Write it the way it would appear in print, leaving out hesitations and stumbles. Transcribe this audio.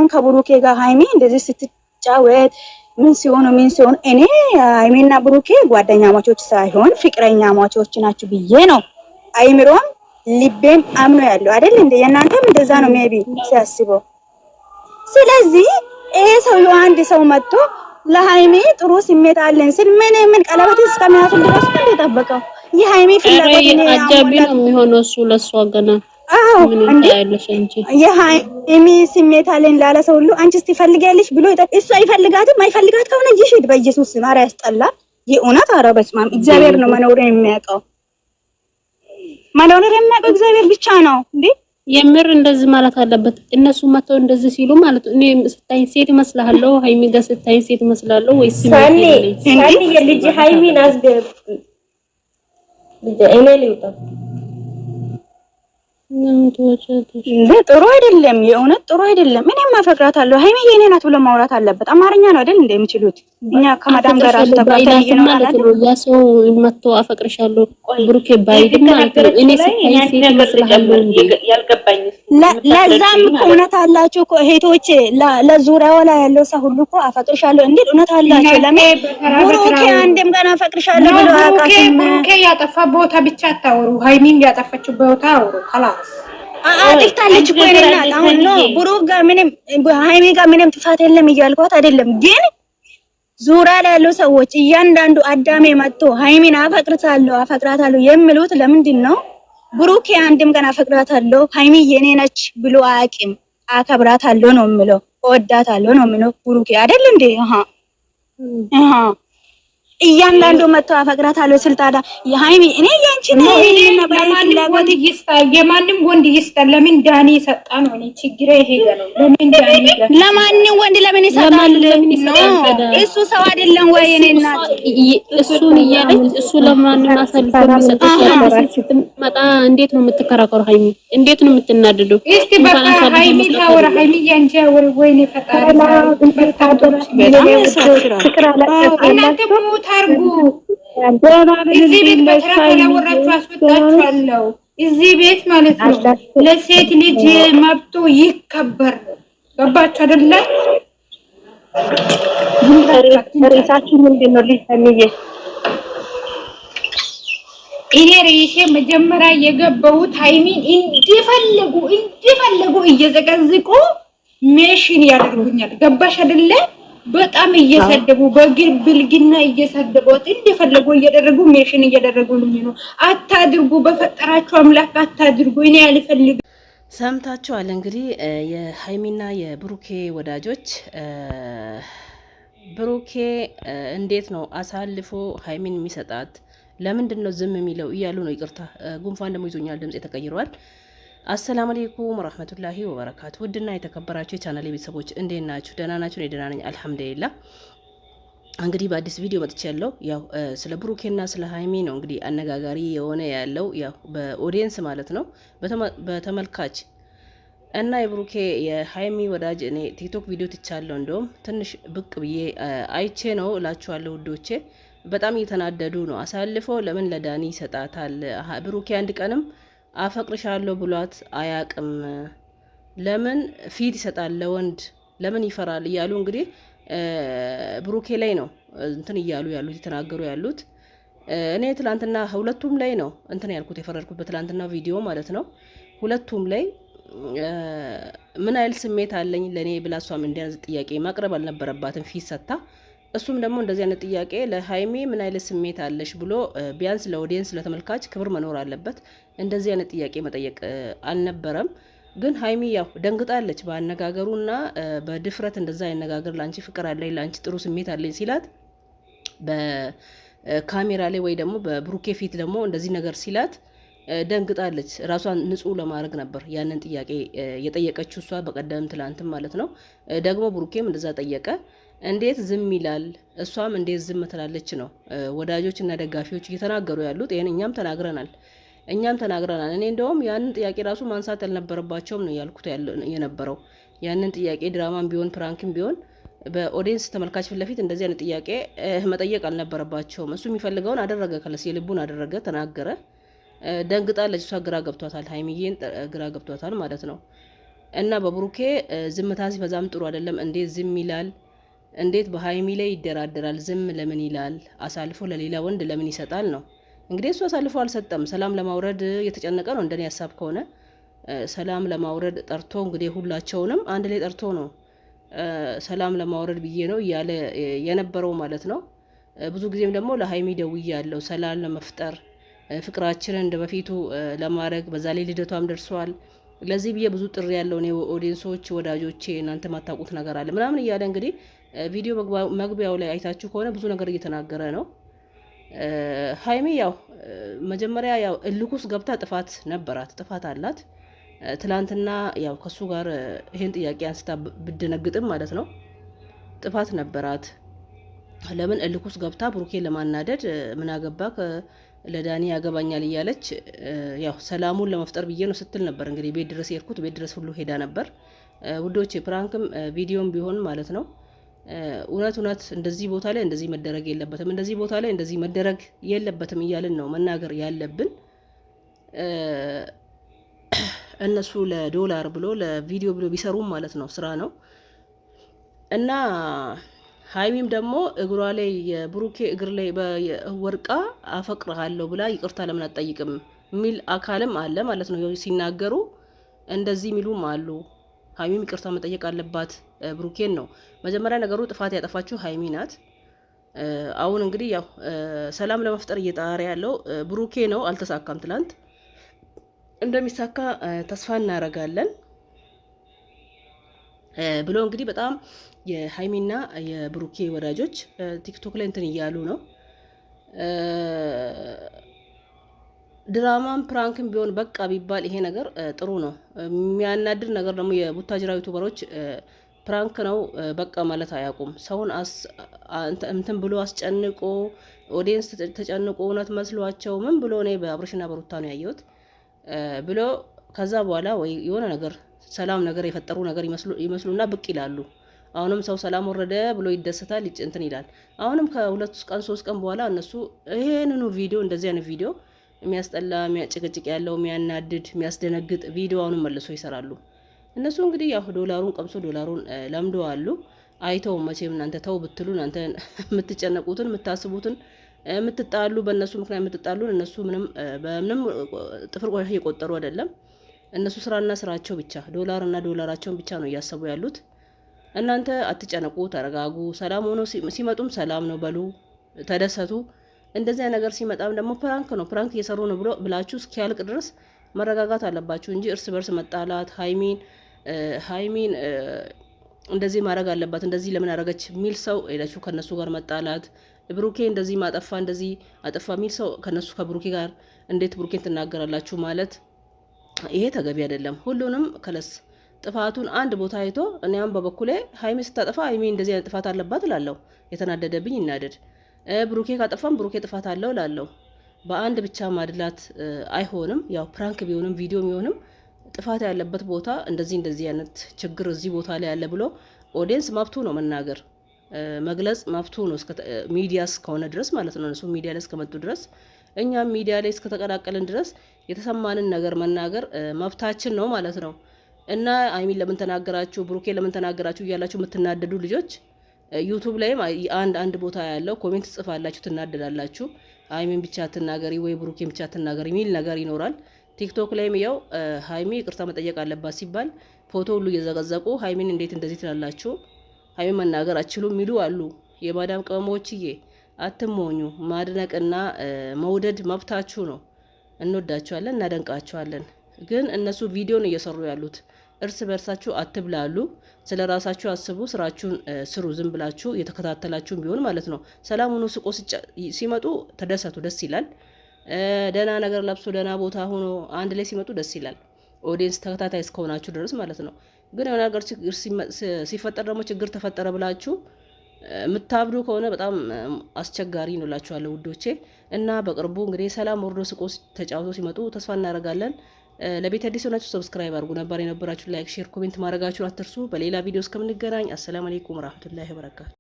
አሁን ከብሩኬ ጋር ሃይሚ እንደዚህ ስትጫወት ምን ሲሆን እኔ ሃይሚና ብሩኬ ጓደኛማቾች ሳይሆን ፍቅረኛማቾች ናችሁ ብዬ ነው አይምሮም ልቤም አምኖ ያለው አይደል እንዴ? የእናንተም እንደዛ ነው ሜቢ ሲያስበው። ስለዚህ ይሄ ሰው አንድ ሰው መጥቶ ለሃይሚ ጥሩ ስሜት አለን ስል ምን ቀለበት እስከሚያስል ድረስ ነው የጠበቀው። የሃይሚ ፍላጎት ነው አጃቢ ነው የሚሆነው እሱ ለሷ ገና ምን ታያለሽ እንጂ የሃይሚ ስሜት አለን ላለ ሰው ሁሉ አንቺ ትፈልጊያለሽ ብሎ እሱ አይፈልጋትም። አይፈልጋት ከሆነ ይሽድ በኢየሱስ ስም። ኧረ ያስጠላል የእውነት። ኧረ በስመ አብ እግዚአብሔር ነው መኖርን የሚያውቀው። መኖርን የሚያውቀው እግዚአብሔር ብቻ ነው እንዴ። የምር እንደዚህ ማለት አለበት። እነሱ መተው እንደዚህ ሲሉ ማለት እኔ ስታይ ሴት መስላለሁ፣ ሃይሚ ጋር ስታይ ሴት መስላለሁ ወይስ ሳኒ የልጅ ሃይሚን አስገብ ልጅ እኔ ልውጣ ጥሩ አይደለም፣ የእውነት ጥሩ አይደለም። እኔም አፈቅራታለሁ ሃይሚ የኔ ናት ብሎ ማውራት አለበት። አማርኛ ነው አይደል እንደ የሚችሉት። እኛ ከማዳም ጋር አስተካክለን ማለት ነው። ያ ሰው መጥቶ አፈቅርሻለሁ ብሩኬ ባይድ ማለት ነው። እኔ ስታይ ሴት መስላለሁ እንዴ ያልገባኝ ለዛም እውነት አላችሁ እኮ እህቶቼ። ለዙሪያው ላይ ያለው ሰው ሁሉ እኮ አፈቅርሻለሁ እንዴ እውነት አላችሁ። ለምን ብሩኬ አንድም ቀን አፈቅርሻለሁ ብሎ አያውቅም። ብሩኬ ያጠፋ ቦታ ብቻ አታወሩ፣ ሃይሚን ያጠፋችው ቦታ አውሩ። خلاص አጥፍታለች እኮ እኔና አሁን ነው ብሩክ ጋር ምንም ሃይሚ ጋር ምንም ጥፋት የለም እያልኳት አይደለም። ግን ዙሪያ ላይ ያሉ ሰዎች እያንዳንዱ አዳሜ መጥቶ ሃይሚን አፈቅራታለሁ የሚሉት ለምንድን ነው? ብሩክ አንድም ቀን አፈቅራታለሁ ሃይሚ የኔ ነች ብሎ አያውቅም። አከብራታለሁ ነው የሚለው፣ እወዳታለሁ ነው የሚለው ብሩክ አይደል እንዴ? እያንዳንዱ መጥቶ አፈቅራታለሁ ስልጣዳ የሃይሚ እኔ ያንቺ ነው የማንም ወንድ ይስጣል። ለምን ዳኒ ሰጣ ነው? እኔ ችግሬ ይሄ ነው። ለምን ዳኒ ለማንም ወንድ ለምን ይሰጣል? እሱ ሰው አይደለም ወይ? እኔ እናት እሱን እያለች እሱ ለማንም አሳልፎ የሚሰጣት ስትመጣ እንዴት ነው የምትከራከሩ? ሃይሚ እንዴት ነው የምትናደደው? እስቲ በቃ ሃይሚ ታወራ ሃይሚ ያንቺ ወር ወይኔ ፈጣሪ ታርጉ እዚህ ቤት በተራራ ወራችሁ አስወጣችኋለሁ። እዚህ ቤት ማለት ነው ለሴት ልጅ መብቱ ይከበር። ገባችሁ አይደለ? ሬሳችሁ ምንድነው? ሊሰሚዬ እኔ ሬሴ መጀመሪያ የገባሁት ሃይሚን እንዲፈልጉ እየዘቀዝቁ ሜሽን ያደርጉኛል። ገባሽ አይደለ? በጣም እየሰደቡ በግልግልና እየሰደቡት እንደፈለጉ እያደረጉ ሜሽን እያደረጉልኝ ነው። አታድርጉ፣ በፈጠራችሁ አምላክ አታድርጉ። እኔ አልፈልግም። ሰምታችኋል እንግዲህ የሃይሚና የብሩኬ ወዳጆች ብሩኬ እንዴት ነው አሳልፎ ሃይሚን የሚሰጣት? ለምንድን ነው ዝም የሚለው እያሉ ነው። ይቅርታ ጉንፋን ደግሞ ይዞኛል፣ ድምጽ ተቀይሯል። አሰላሙ አለይኩም ወራህመቱላሂ ወበረካቱ። ውድና የተከበራችሁ የቻናሌ ቤተሰቦች እንዴት ናችሁ? ደህና ናችሁ? እኔ ደህና ነኝ አልሐምዱሊላህ። እንግዲህ በአዲስ ቪዲዮ መጥቻለሁ። ያው ስለ ብሩኬና ስለ ሃይሚ ነው እንግዲህ አነጋጋሪ የሆነ ያለው ያው በኦዲየንስ ማለት ነው በተመልካች እና የብሩኬ የሃይሚ ወዳጅ እኔ ቲክቶክ ቪዲዮ ትቻለሁ። እንደውም ትንሽ ብቅ ብዬ አይቼ ነው እላችኋለሁ ውዶቼ። በጣም እየተናደዱ ነው። አሳልፎ ለምን ለዳኒ ይሰጣታል? ብሩኬ አንድ ቀንም አፈቅርሻለሁ ብሏት አያቅም። ለምን ፊት ይሰጣል ለወንድ? ለምን ይፈራል? እያሉ እንግዲህ ብሩኬ ላይ ነው እንትን እያሉ ያሉት የተናገሩ ያሉት። እኔ ትላንትና ሁለቱም ላይ ነው እንትን ያልኩት የፈረድኩት በትላንትና ቪዲዮ ማለት ነው። ሁለቱም ላይ ምን አይል ስሜት አለኝ ለኔ ብላ እሷም እንዲያዝ ጥያቄ ማቅረብ አልነበረባትም ፊት ሰታ። እሱም ደግሞ እንደዚህ አይነት ጥያቄ ለሃይሚ ምን አይነት ስሜት አለሽ ብሎ ቢያንስ ለኦዲየንስ ለተመልካች ክብር መኖር አለበት። እንደዚህ አይነት ጥያቄ መጠየቅ አልነበረም። ግን ሃይሚ ያው ደንግጣለች በአነጋገሩና በድፍረት እንደዛ ያነጋገር ላንቺ ፍቅር አለኝ ላንቺ ጥሩ ስሜት አለኝ ሲላት በካሜራ ላይ ወይ ደግሞ በብሩኬ ፊት ደግሞ እንደዚህ ነገር ሲላት ደንግጣለች። ራሷን ንጹህ ለማድረግ ነበር ያንን ጥያቄ የጠየቀችው እሷ በቀደም ትላንትም ማለት ነው። ደግሞ ብሩኬም እንደዛ ጠየቀ። እንዴት ዝም ይላል? እሷም እንዴት ዝም ትላለች ነው ወዳጆች እና ደጋፊዎች እየተናገሩ ያሉት። ይሄን እኛም ተናግረናል። እኔ እንደውም ያንን ጥያቄ ራሱ ማንሳት አልነበረባቸውም ነው ያልኩት የነበረው። ያንን ጥያቄ ድራማም ቢሆን ፕራንክም ቢሆን በኦዲየንስ ተመልካች ፊት ለፊት እንደዚህ አይነት ጥያቄ መጠየቅ አልነበረባቸውም። እሱ የሚፈልገውን አደረገ፣ ከለስ የልቡን አደረገ፣ ተናገረ። ደንግጣለች። እሷ ግራ ገብቷታል፣ ሃይሚዬን ግራ ገብቷታል ማለት ነው። እና በብሩኬ ዝምታ ሲበዛም ጥሩ አይደለም። እንዴት ዝም ይላል? እንዴት በሀይሚ ላይ ይደራደራል? ዝም ለምን ይላል? አሳልፎ ለሌላ ወንድ ለምን ይሰጣል ነው እንግዲህ። እሱ አሳልፎ አልሰጠም። ሰላም ለማውረድ የተጨነቀ ነው እንደኔ ሀሳብ ከሆነ ሰላም ለማውረድ ጠርቶ እንግዲህ ሁላቸውንም አንድ ላይ ጠርቶ ነው ሰላም ለማውረድ ብዬ ነው እያለ የነበረው ማለት ነው። ብዙ ጊዜም ደግሞ ለሀይሚ ደውዬ ያለው ሰላም ለመፍጠር ፍቅራችንን እንደ በፊቱ ለማድረግ በዛ ላይ ልደቷም ደርሷል። ለዚህ ብዬ ብዙ ጥሪ ያለው እኔ ኦዲየንሶች ወዳጆቼ እናንተ ማታውቁት ነገር አለ ምናምን እያለ እንግዲህ ቪዲዮ መግቢያው ላይ አይታችሁ ከሆነ ብዙ ነገር እየተናገረ ነው። ሀይሚ ያው መጀመሪያ ያው እልኩስ ገብታ ጥፋት ነበራት፣ ጥፋት አላት። ትላንትና ያው ከሱ ጋር ይሄን ጥያቄ አንስታ ብደነግጥም ማለት ነው ጥፋት ነበራት። ለምን እልኩስ ገብታ ብሩኬን ለማናደድ ምን አገባ ለዳኒ ያገባኛል እያለች ያው ሰላሙን ለመፍጠር ብዬ ነው ስትል ነበር። እንግዲህ ቤት ድረስ የሄድኩት ቤት ድረስ ሁሉ ሄዳ ነበር። ውዶቼ ፕራንክም ቪዲዮም ቢሆን ማለት ነው እውነት እንደዚህ ቦታ ላይ እንደዚህ መደረግ የለበትም፣ እንደዚህ ቦታ ላይ እንደዚህ መደረግ የለበትም እያልን ነው መናገር ያለብን። እነሱ ለዶላር ብሎ ለቪዲዮ ብሎ ቢሰሩም ማለት ነው ስራ ነው። እና ሀይሚም ደግሞ እግሯ ላይ የብሩኬ እግር ላይ ወርቃ አፈቅርሃለሁ ብላ ይቅርታ ለምን አትጠይቅም የሚል አካልም አለ ማለት ነው። ሲናገሩ እንደዚህ የሚሉም አሉ። ሀይሚም ይቅርታ መጠየቅ አለባት ብሩኬን ነው። መጀመሪያ ነገሩ ጥፋት ያጠፋችው ሀይሚ ናት። አሁን እንግዲህ ያው ሰላም ለመፍጠር እየጣረ ያለው ብሩኬ ነው። አልተሳካም። ትላንት እንደሚሳካ ተስፋ እናደርጋለን ብሎ እንግዲህ በጣም የሀይሚና የብሩኬ ወዳጆች ቲክቶክ ላይ እንትን እያሉ ነው። ድራማም ፕራንክም ቢሆን በቃ ቢባል ይሄ ነገር ጥሩ ነው። የሚያናድር ነገር ደግሞ የቡታጅራ ዩቱበሮች ፕራንክ ነው በቃ ማለት አያውቁም። ሰውን እንትን ብሎ አስጨንቆ ኦዲየንስ ተጨንቆ እውነት መስሏቸው ምን ብሎ እኔ በአብርሽና በሩታ ነው ያየሁት ብሎ ከዛ በኋላ ወይ የሆነ ነገር ሰላም ነገር የፈጠሩ ነገር ይመስሉና ብቅ ይላሉ። አሁንም ሰው ሰላም ወረደ ብሎ ይደሰታል፣ እንትን ይላል። አሁንም ከሁለት ቀን 3 ቀን በኋላ እነሱ ይሄንኑ ቪዲዮ እንደዚህ አይነት ቪዲዮ የሚያስጠላ የሚያጭቅጭቅ ያለው የሚያናድድ የሚያስደነግጥ ቪዲዮ አሁንም መልሶ ይሰራሉ። እነሱ እንግዲህ ያው ዶላሩን ቀምሶ ዶላሩን ለምደዋሉ። አይተው መቼም እናንተ ተው ብትሉ እናንተ የምትጨነቁትን የምታስቡትን የምትጣሉ በእነሱ ምክንያት የምትጣሉን እነሱ በምንም ጥፍር ቆሻሻ እየቆጠሩ አይደለም። እነሱ ስራና ስራቸው ብቻ ዶላርና ዶላራቸውን ብቻ ነው እያሰቡ ያሉት። እናንተ አትጨነቁ፣ ተረጋጉ። ሰላም ሆኖ ሲመጡም ሰላም ነው በሉ፣ ተደሰቱ። እንደዚያ ነገር ሲመጣም ደግሞ ፕራንክ ነው ፕራንክ እየሰሩ ነው ብላችሁ እስኪያልቅ ድረስ መረጋጋት አለባችሁ እንጂ እርስ በርስ መጣላት ሀይሚን እንደዚህ ማድረግ አለባት እንደዚህ ለምን አደረገች የሚል ሰው ሄዳችሁ ከነሱ ጋር መጣላት፣ ብሩኬ እንደዚህ ማጠፋ እንደዚህ አጠፋ የሚል ሰው ከነሱ ከብሩኬ ጋር እንዴት ብሩኬን ትናገራላችሁ ማለት ይሄ ተገቢ አይደለም። ሁሉንም ከለስ ጥፋቱን አንድ ቦታ አይቶ እኔም በበኩሌ ሀይሚ ስታጠፋ ሀይሚ እንደዚህ አይነት ጥፋት አለባት እላለሁ። የተናደደብኝ ይናደድ። ብሩኬ ካጠፋም ብሩኬ ጥፋት አለው እላለሁ። በአንድ ብቻ ማድላት አይሆንም። ያው ፕራንክ ቢሆንም ቪዲዮ ቢሆንም ጥፋት ያለበት ቦታ እንደዚህ አይነት ችግር እዚህ ቦታ ላይ ያለ ብሎ ኦዲየንስ መብቱ ነው መናገር መግለጽ መብቱ ነው። ሚዲያ እስከሆነ ድረስ ማለት ነው። እነሱ ሚዲያ ላይ እስከመጡ ድረስ እኛም ሚዲያ ላይ እስከተቀላቀልን ድረስ የተሰማንን ነገር መናገር መብታችን ነው ማለት ነው። እና ሀይሚን ለምን ተናገራችሁ ብሩኬ ለምን ተናገራችሁ እያላችሁ የምትናደዱ ልጆች ዩቱብ ላይም አንድ ቦታ ያለው ኮሜንት ጽፋላችሁ ትናደዳላችሁ። ሀይሚን ብቻ ትናገሪ ወይ ብሩኬን ብቻ ትናገሪ የሚል ነገር ይኖራል። ቲክቶክ ላይም ያው ሀይሚ ይቅርታ መጠየቅ አለባት ሲባል ፎቶ ሁሉ እየዘቀዘቁ ሀይሚን እንዴት እንደዚህ ትላላችሁ፣ ሀይሚን መናገር አችሉም የሚሉ አሉ። የማዳም ቅመሞችዬ አትሞኙ። ማድነቅና መውደድ መብታችሁ ነው። እንወዳችኋለን፣ እናደንቃችኋለን። ግን እነሱ ቪዲዮን እየሰሩ ያሉት እርስ በርሳችሁ አትብላሉ። ስለ ራሳችሁ አስቡ፣ ስራችሁን ስሩ። ዝም ብላችሁ የተከታተላችሁም ቢሆን ማለት ነው። ሰላም ሆኖ ስቆ ሲመጡ ተደሰቱ፣ ደስ ይላል። ደህና ነገር ለብሶ ደህና ቦታ ሆኖ አንድ ላይ ሲመጡ ደስ ይላል። ኦዲየንስ ተከታታይ እስከሆናችሁ ድረስ ማለት ነው። ግን የሆነ ነገር ችግር ሲፈጠር ደግሞ ችግር ተፈጠረ ብላችሁ የምታብዱ ከሆነ በጣም አስቸጋሪ ነው እላችኋለሁ ውዶቼ። እና በቅርቡ እንግዲህ ሰላም ወርዶ ስቆ ተጫውቶ ሲመጡ ተስፋ እናደርጋለን። ለቤት አዲስ ሆናችሁ ሰብስክራይብ አድርጉ። ነባር የነበራችሁ ላይክ፣ ሼር፣ ኮሜንት ማድረጋችሁን አትርሱ። በሌላ ቪዲዮ እስከምንገናኝ አሰላሙ አለይኩም ወራህመቱላሂ ወበረካቱ።